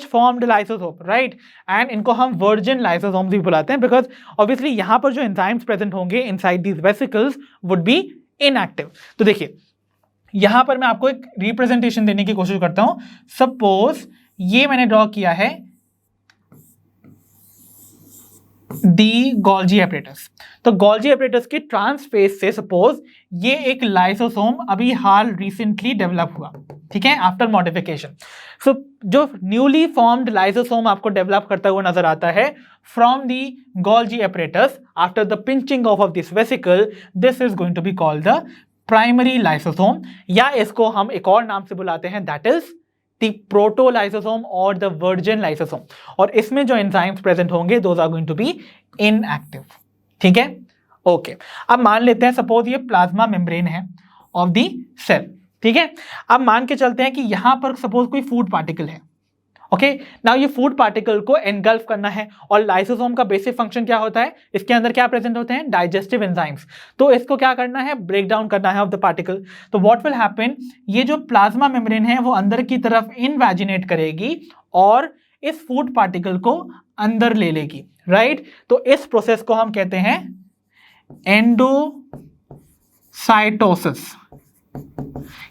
formed lysosome, right? And इनको हम वर्जिन लाइसोसोम्स भी बुलाते हैं, बिकॉज ऑब्वियसली यहां पर जो एंजाइम्स प्रेजेंट होंगे inside these vesicles would be inactive. तो देखिए यहां पर मैं आपको एक रिप्रेजेंटेशन देने की कोशिश करता हूं। सपोज ये मैंने ड्रॉ किया है दी गोल्जी एपरेटस। तो गोल्जी एपरेटस के ट्रांसफेज से सपोज ये एक लाइसोसोम अभी हाल रिसेंटली डेवलप हुआ, ठीक है, आफ्टर मॉडिफिकेशन। सो जो न्यूली फॉर्म्ड लाइसोसोम आपको डेवलप करता हुआ नजर आता है from the Golgi apparatus after the pinching off this vesicle, this is going to be called the primary lysosome, या इसको हम एक और नाम से बुलाते हैं, दैट इज द प्रोटोलाइसोसोम और द वर्जिन लाइसोसोम। और इसमें जो एंजाइम्स प्रेजेंट होंगे those are going to be inactive, ठीक है? ओके, अब मान लेते हैं सपोज ये प्लाज्मा मेम्ब्रेन है ऑफ द सेल, ठीक है? अब मान के चलते हैं कि यहां पर सपोज कोई फूड पार्टिकल है, ओके? नाउ ये फूड पार्टिकल को एनगल्फ करना है, और लाइसोसोम का बेसिक फंक्शन क्या होता है? इसके अंदर क्या प्रेजेंट होते हैं? Digestive enzymes. तो इसको क्या करना है? ब्रेक डाउन करना है ऑफ द पार्टिकल। तो व्हाट विल हैपन, ये जो प्लाज्मा मेम्ब्रेन है वो अंदर की तरफ इनवैजिनेट करेगी और इस फूड पार्टिकल को अंदर ले लेगी, राइट? तो इस प्रोसेस को हम कहते हैं एंडोसाइटोसिस,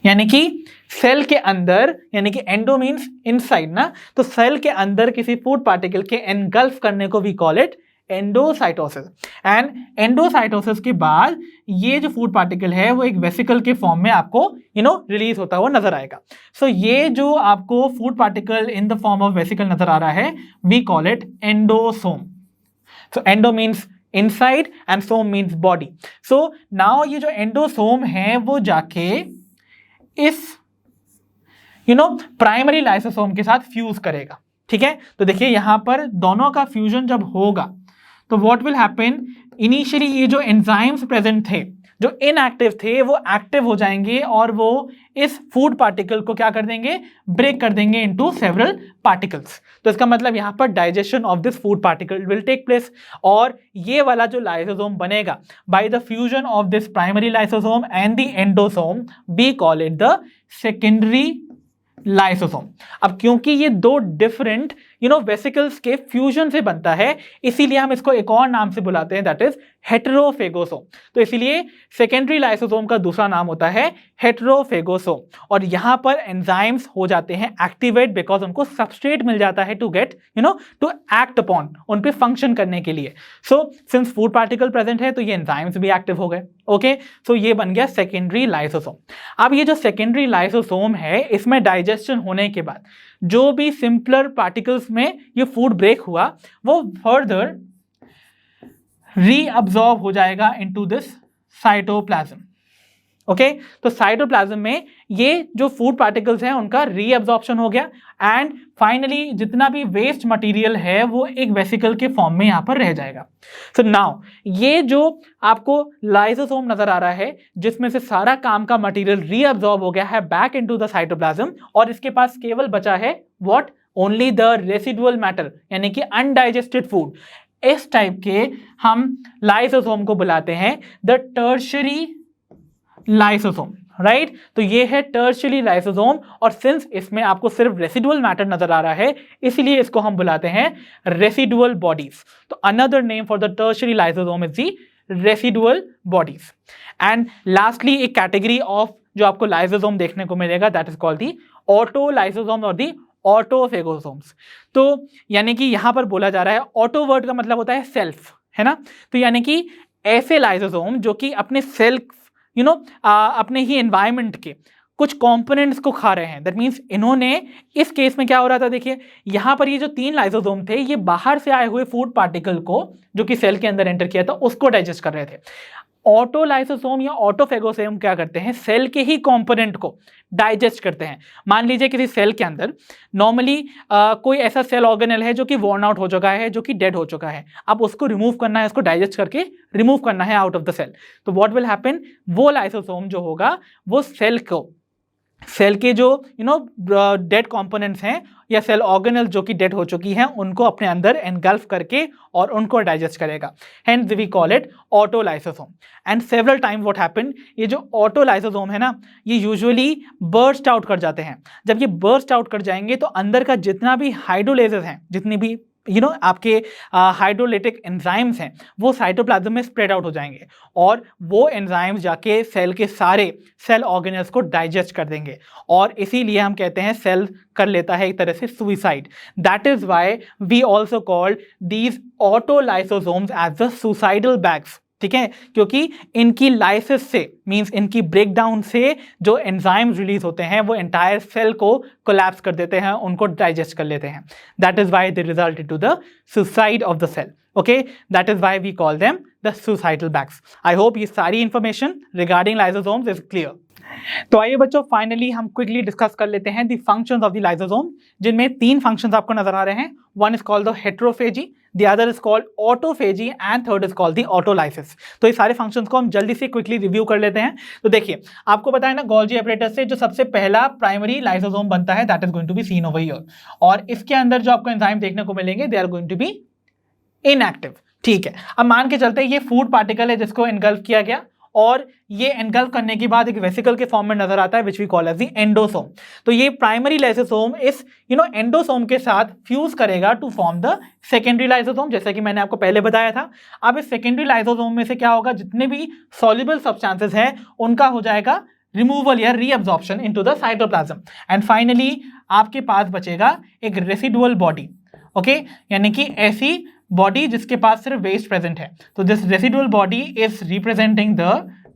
यानी कि सेल के अंदर, यानी कि एंडो मीन्स इनसाइड ना, तो सेल के अंदर किसी फूड पार्टिकल के एनगल्फ करने को we call it endocytosis. And endocytosis के बाद ये जो फूड पार्टिकल है वो एक वेसिकल के फॉर्म में आपको रिलीज होता हुआ नजर आएगा। सो ये जो आपको food particle in the form of vesicle नजर आ रहा है, we call it endosome. So endo means inside and some means body. So now ये जो एंडोसोम है वो जाके इस प्राइमरी लाइसोसोम के साथ फ्यूज करेगा, ठीक है? तो देखिए यहां पर दोनों का फ्यूजन जब होगा तो व्हाट विल हैपन, इनिशियली ये जो एंजाइम्स प्रेजेंट थे जो इनएक्टिव थे वो एक्टिव हो जाएंगे और वो इस फूड पार्टिकल को क्या कर देंगे? ब्रेक कर देंगे इनटू सेवरल पार्टिकल्स। तो इसका मतलब यहां पर digestion of this food particle will take place, और ये वाला जो लाइसोसोम बनेगा by the fusion of this primary lysosome and the endosome, we call it the secondary lysosome. अब क्योंकि ये दो डिफरेंट वेसिकल्स के फ्यूजन से बनता है, इसीलिए हम इसको एक और नाम से बुलाते हैं, दैट इज हेटेरोफेगोसोम। तो इसीलिए सेकेंडरी लाइसोसोम का दूसरा नाम होता है हेटेरोफेगोसोम। और यहां पर एंजाइम्स हो जाते हैं एक्टिवेट बिकॉज उनको सबस्ट्रेट मिल जाता है to get to act upon, उन पे फंक्शन करने के लिए। So since food particle present है तो ये एंजाइम्स भी एक्टिव हो गए, ओके? सो ये बन गया सेकेंडरी लाइसोसोम। अब ये जो सेकेंडरी लाइसोसोम है इसमें डाइजेशन होने के बाद जो भी सिंपलर पार्टिकल्स में ये फूड ब्रेक हुआ वो फर्दर रीअब्सॉर्ब हो जाएगा इनटू दिस साइटोप्लाज्म, ओके? तो साइटोप्लाज्म में ये जो फूड पार्टिकल्स हैं उनका रीअब्सॉर्प्शन हो गया, एंड फाइनली जितना भी वेस्ट मटेरियल है वो एक वेसिकल के फॉर्म में यहां पर रह जाएगा। सो नाउ ये जो आपको लाइसोसोम नजर आ रहा है जिसमें से सारा काम का मटेरियल रीअब्सॉर्ब हो गया है बैक इनटू द साइटोप्लाज्म, और इसके पास केवल बचा है what? Only the residual matter, यानी कि अनडाइजेस्टेड फूड। इस टाइप के हम लाइसोसोम को बुलाते हैं द टर्शियरी लाइसोसोम, राइट? तो ये है टर्शियरी लाइसोसोम, और सिंस इसमें आपको सिर्फ रेसिडुअल मैटर नजर आ रहा है इसलिए इसको हम बुलाते हैं रेसिडुअल बॉडीज। तो another name for the tertiary lysosome is the residual bodies. And lastly एक कैटेगरी ऑफ जो आपको लाइसोसोम देखने को मिलेगा, that is called the auto lysosome और द ऑटोफेगोसोम्स। तो यानी कि यहां पर बोला जा रहा है, ऑटो वर्ड का मतलब होता है सेल्फ, है ना? तो यानी कि ऐसे लाइसोसोम जो कि अपने सेल्फ अपने ही एनवायरनमेंट के कुछ कंपोनेंट्स को खा रहे हैं। दैट मीन्स इन्होंने इस केस में क्या हो रहा था, देखिए यहां पर ये जो 3 लाइसोसोम थे ये बाहर से आए हुए फूड पार्टिकल को जो कि सेल के अंदर एंटर किया था उसको डाइजेस्ट कर रहे थे। ऑटोलाइसोसोम या ऑटोफेगोसोम क्या करते हैं, सेल के ही कंपोनेंट को डाइजेस्ट करते हैं। मान लीजिए किसी सेल के अंदर नॉर्मली कोई ऐसा सेल ऑर्गेनेल है जो कि वॉर्न आउट हो चुका है, जो कि डेड हो चुका है, अब उसको रिमूव करना है, उसको डाइजेस्ट करके रिमूव करना है आउट ऑफ द सेल। तो व्हाट विल हैपन, वो लाइसोसोम जो होगा वो सेल के जो डेड कंपोनेंट्स हैं या सेल ऑर्गेनेल जो कि डेड हो चुकी हैं उनको अपने अंदर एनगल्फ करके और उनको डाइजेस्ट करेगा। Hence we call it autolysosome. And several time what happen, ये जो ऑटोलाइसोसोम है ना ये यूजुअली बर्स्ट आउट कर जाते हैं। जब ये बर्स्ट आउट कर जाएंगे तो अंदर का जितना भी हाइड्रोलेजेस हैं, जितनी भी आपके हाइड्रोलिटिक एंजाइम्स हैं वो साइटोप्लाज्म में स्प्रेड आउट हो जाएंगे और वो एंजाइम्स जाके सेल के सारे सेल ऑर्गेनेल्स को डाइजेस्ट कर देंगे और इसीलिए हम कहते हैं सेल कर लेता है एक तरह से suicide. That is why we also called these autolysosomes as the suicidal bags. ठीक है, क्योंकि इनकी लाइसिस से मींस इनकी ब्रेकडाउन से जो एंजाइम्स रिलीज होते हैं वो एंटायर सेल को कोलैप्स कर देते हैं, उनको डाइजेस्ट कर लेते हैं। That is why they result into the suicide of the cell. Okay, that is why we call them the suicidal bags. I hope ये सारी information regarding lysosomes is clear. तो आइए बच्चों फाइनली हम क्विकली डिस्कस कर लेते हैं the functions of the lysosome, जिनमें 3 फंक्शंस आपको नजर आ रहे हैं। One is called the heterophagy, the other is called autophagy and third is called the autolysis. तो ये सारे फंक्शंस को हम जल्दी से क्विकली रिव्यू कर लेते हैं। तो देखिए आपको पता है ना गोल्गी एपरेटस से जो सबसे पहला प्राइमरी लाइसोसोम बनता है that is going to be seen over here, और इसके अंदर जो आपको एंजाइम देखने को मिलेंगे they are going to be inactive. ठीक है, अब मान के चलते ये फूड पार्टिकल है जिसको एनगल्फ किया गया और ये एनगल्फ करने के बाद एक वेसिकल के फॉर्म में नजर आता है which we call as the endosome. तो ये प्राइमरी लाइसोसोम इस एंडोसोम के साथ फ्यूज करेगा to form the secondary lysosome, जैसा कि मैंने आपको पहले बताया था। अब इस सेकेंडरी लाइसोसोम में से क्या होगा, जितने भी सॉल्युबल सब्सटेंसेस हैं उनका हो जाएगा रिमूवल या reabsorption into the cytoplasm and finally आपके पास बचेगा एक रेसिडुअल बॉडी। ओके, यानी कि ऐसी बॉडी जिसके पास सिर्फ वेस्ट प्रेजेंट है। तो this residual body is representing the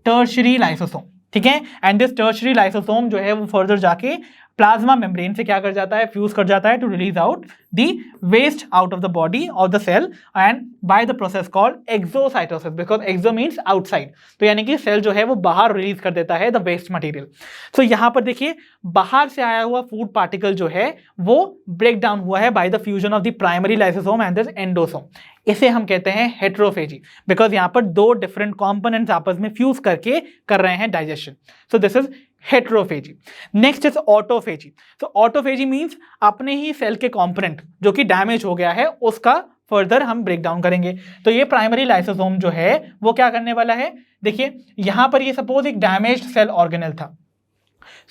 tertiary lysosome. ठीक है, एंड दिस टर्शियरी लाइसोसोम जो है वो फर्दर जाके प्लाज्मा मेम्ब्रेन से क्या कर जाता है, फ्यूज कर जाता है to release out the waste out of the body of the cell and by the process called exocytosis, because exo means outside. तो यानी कि सेल जो है वो बाहर रिलीज कर देता है द वेस्ट मटेरियल। सो यहाँ पर देखिए बाहर से आया हुआ फूड पार्टिकल जो है वो ब्रेक डाउन हुआ है bye the fusion of the primary lysosome and this endosome. इसे हम कहते हैं हेटेरोफेजी, बिकॉज यहाँ पर 2 डिफरेंट कंपोनेंट्स आपस में फ्यूज करके कर रहे हैं digestion. So this is heterophagy. Next is autophagy. तो ऑटोफेजी मींस अपने ही सेल के कंपोनेंट जो कि डैमेज हो गया है उसका फर्दर हम ब्रेक डाउन करेंगे। तो ये प्राइमरी लाइसोसोम जो है वो क्या करने वाला है, देखिए यहां पर ये सपोज एक डैमेज्ड सेल ऑर्गेनेल था।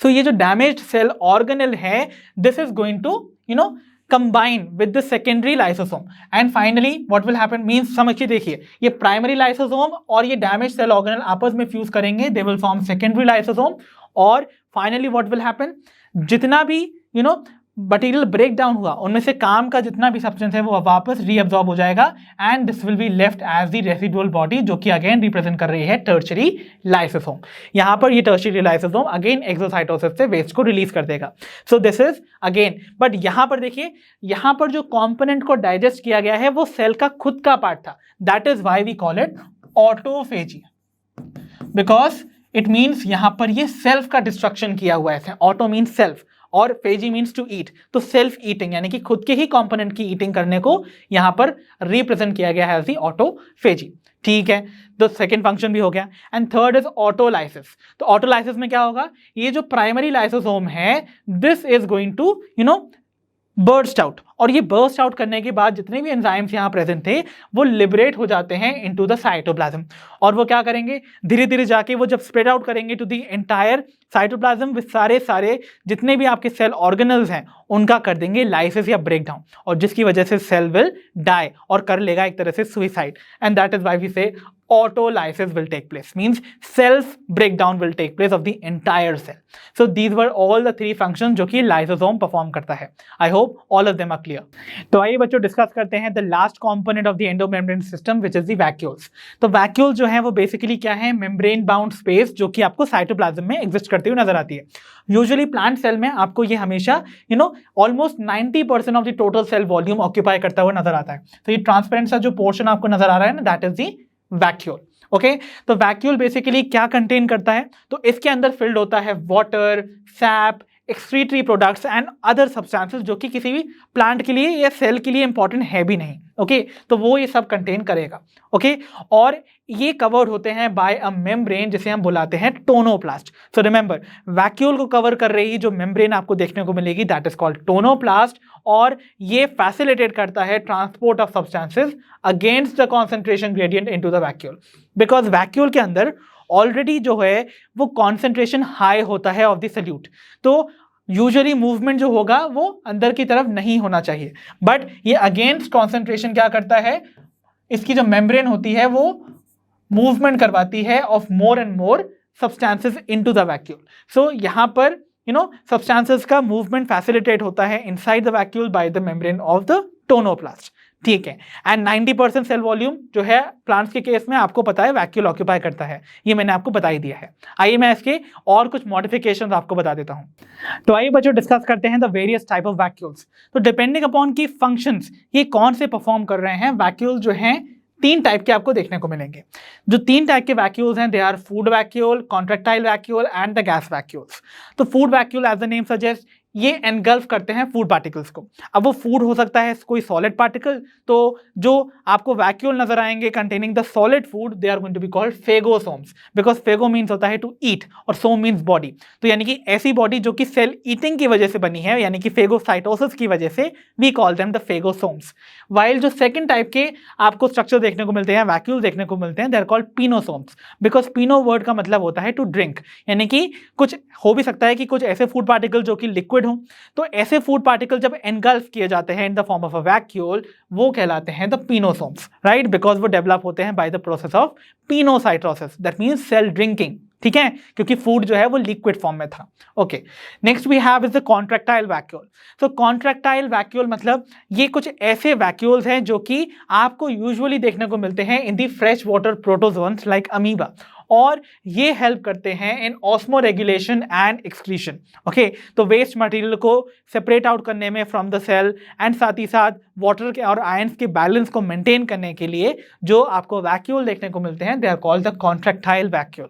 सो ये जो डैमेज्ड सेल ऑर्गेनेल है this is going to combine with the secondary lysosome and finally what will happen means समझिए, देखिए ये primary lysosome और ये damaged cell organelle आपस में fuse करेंगे, they will form secondary lysosome और finally what will happen, जितना भी मटेरियल ब्रेक डाउन हुआ उनमें से काम का जितना भी सब्सटेंस है वो वापस रीअब्सॉर्ब हो जाएगा and this will be left as the residual body जो कि अगेन रिप्रेजेंट कर रही है टर्शियरी लाइसोसोम। यहाँ पर ये टर्शियरी लाइसोसोम अगेन एक्सोसाइटोसिस से वेस्ट को रिलीज कर देगा। सो दिस इज अगेन, बट यहाँ पर देखिए यहाँ पर जो कॉम्पोनेंट को डाइजेस्ट किया गया है वो सेल का खुद का पार्ट था। That is why we call it autophagy, because it means यहाँ पर ये सेल्फ का डिस्ट्रक्शन किया हुआ है। ऑटो मीन्स सेल्फ और फेजी मीन्स टू ईट, तो सेल्फ ईटिंग यानी कि खुद के ही कंपोनेंट की ईटिंग करने को यहां पर रिप्रेजेंट किया गया है एज द ऑटोफेजी। ठीक है, तो सेकंड फंक्शन भी हो गया एंड थर्ड इज ऑटोलाइसिस। तो ऑटोलाइसिस में क्या होगा, ये जो प्राइमरी लाइसोसोम है this is going to burst out, और ये बर्स्ट आउट करने के बाद जितने भी एंजाइम्स यहाँ प्रेजेंट थे वो लिबरेट हो जाते हैं इनटू द साइटोप्लाज्म और वो क्या करेंगे धीरे धीरे जाके वो जब स्प्रेड आउट करेंगे to the entire cytoplasm with सारे जितने भी आपके सेल ऑर्गेनल्स हैं उनका कर देंगे लाइसिस या ब्रेक डाउन, और जिसकी वजह से सेल विल डाई और कर लेगा एक तरह से suicide and that is why we say autolysis will take place, means self breakdown will take place of the entire cell. So these were all the three functions जो कि lysosome perform करता है. I hope all of them are clear. तो आइए बच्चों discuss करते हैं the last component of the endomembrane system which is the vacuoles. तो vacuole जो है वो बेसिकली क्या है, membrane bound space जो कि आपको साइटोप्लाज्म में एग्जिस्ट करती हुई नजर आती है. यूजुअली प्लांट सेल में आपको ये हमेशा almost 90% of the total sale volume occupy करता हुआ नजर आता है. तो ये ट्रांसपेरेंट सा जो पोर्शन आपको नजर आ रहा है ना, that is the vacuole. Okay, तो वैक्यूल बेसिकली क्या कंटेन करता है, तो इसके अंदर फिल्ड होता है water, SAP, excretory products and other substances जो कि किसी भी प्लांट के लिए या सेल के लिए इंपॉर्टेंट है भी नहीं. ओके, तो वो ये सब कंटेन करेगा. ओके, और ये कवर्ड होते हैं बाय अ मेम्ब्रेन जिसे हम बुलाते हैं टोनोप्लास्ट. सो रिमेंबर, वैक्यूल को कवर कर रही जो मेम्ब्रेन आपको देखने को मिलेगी दैट इज कॉल्ड टोनोप्लास्ट, और ये फैसिलिटेट करता है transport of substances against the concentration gradient into the vacuole. Because vacuole के अंदर ऑलरेडी जो है वो कॉन्सेंट्रेशन हाई होता है ऑफ द सल्यूट, तो यूजुअली मूवमेंट जो होगा वो अंदर की तरफ नहीं होना चाहिए. बट ये अगेंस्ट कॉन्सेंट्रेशन क्या करता है, इसकी जो मेम्ब्रेन होती है वो मूवमेंट करवाती है of more and more substances into the vacuole. So यहाँ पर सब्सटेंसेस का मूवमेंट फैसिलिटेट होता है inside the vacuole by the membrane of the tonoplast. ठीक है, एंड 90% सेल वॉल्यूम जो है प्लांट्स के केस में आपको पता है वैक्यूल ऑक्यूपाई करता है, ये मैंने आपको बता ही दिया है. आइए मैं इसके और कुछ मॉडिफिकेशंस आपको बता देता हूं. तो आइए बच्चों डिस्कस करते हैं the various type of vacuoles. तो डिपेंडिंग अपॉन की फंक्शंस ये कौन से परफॉर्म कर रहे हैं, वैक्यूल जो हैं तीन टाइप के आपको देखने को मिलेंगे. जो तीन टाइप के वैक्यूल्स हैं, they are food vacuole, contractile vacuole and the gas vacuoles. तो food vacuole as the name suggest ये एनगल्फ करते हैं फूड पार्टिकल्स को. अब वो फूड हो सकता है कोई सॉलिड पार्टिकल, तो जो आपको वैक्यूल नजर आएंगे containing the solid food they are going to be called phagosomes, because phago means होता है टू ईट और सोम मीन्स बॉडी. तो यानी कि ऐसी बॉडी जो कि सेल ईटिंग की वजह से बनी है, यानी कि फेगोसाइटोसिस की वजह से we call them the phagosomes. While जो सेकंड टाइप के आपको स्ट्रक्चर देखने को मिलते हैं, वैक्यूल देखने को मिलते हैं, they are called pinosomes, because pino word का मतलब होता है टू ड्रिंक, यानी कि कुछ हो भी सकता है कि कुछ ऐसे फूड पार्टिकल जो कि लिक्विड हो, तो ऐसे फूड पार्टिकल जब एनगल्फ किए जाते हैं in the form of a vacuole वो कहलाते हैं द पिनोसोम्स, राइट, बिकॉज वो डेवलप होते हैं by the process of pinocytosis, that means cell drinking. ठीक है, क्योंकि फूड जो है वो लिक्विड फॉर्म में था. Okay, next we have is the contractile vacuole. तो कॉन्ट्रैक्टाइल वैक्यूल मतलब ये कुछ ऐसे वैक्यूल्स हैं जो कि आपको यूजुअली देखने को मिलते हैं in the fresh water protozoans like amoeba, और ये हेल्प करते हैं in osmoregulation and excretion. Okay, तो वेस्ट मटेरियल को सेपरेट आउट करने में फ्रॉम द सेल एंड साथ ही साथ वाटर के और आयंस के बैलेंस को मेंटेन करने के लिए जो आपको वैक्यूल देखने को मिलते हैं they are called the contractile vacuole.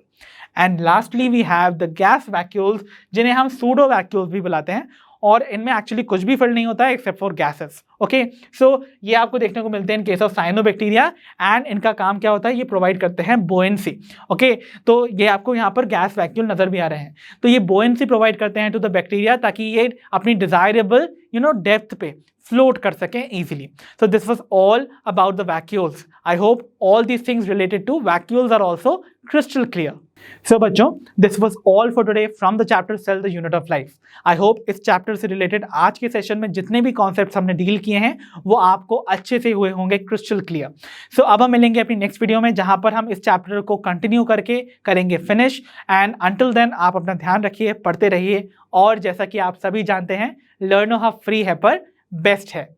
And lastly we have the gas vacuoles जिन्हें हम सूडो वैक्यूल्स भी बुलाते हैं, और इनमें एक्चुअली कुछ भी फिल नहीं होता है एक्सेप्ट फॉर गैसेस. ओके, सो ये आपको देखने को मिलते हैं इन केस ऑफ साइनोबैक्टीरिया, एंड इनका काम क्या होता है, ये प्रोवाइड करते हैं बोएंसी. ओके, तो ये आपको यहाँ पर गैस वैक्यूल नजर भी आ रहे हैं, तो ये बोएंसी प्रोवाइड करते हैं टू द बैक्टीरिया ताकि ये अपनी डिजायरेबल डेप्थ पे फ्लोट कर सकें easily. So this was all about the vacuoles. I hope all these things related to vacuoles are also crystal clear. So बच्चों, this was all for today from the chapter Cell the Unit of Life. I hope इस chapter से related आज के session में जितने भी concepts हमने deal किए हैं वो आपको अच्छे से हुए होंगे क्रिस्टल क्लियर. सो अब हम मिलेंगे अपनी नेक्स्ट वीडियो में जहां पर हम इस चैप्टर को कंटिन्यू करके करेंगे फिनिश. एंड अंटिल देन आप अपना ध्यान रखिए, पढ़ते रहिए, और जैसा कि आप सभी जानते हैं लर्नो हब फ्री है पर बेस्ट है.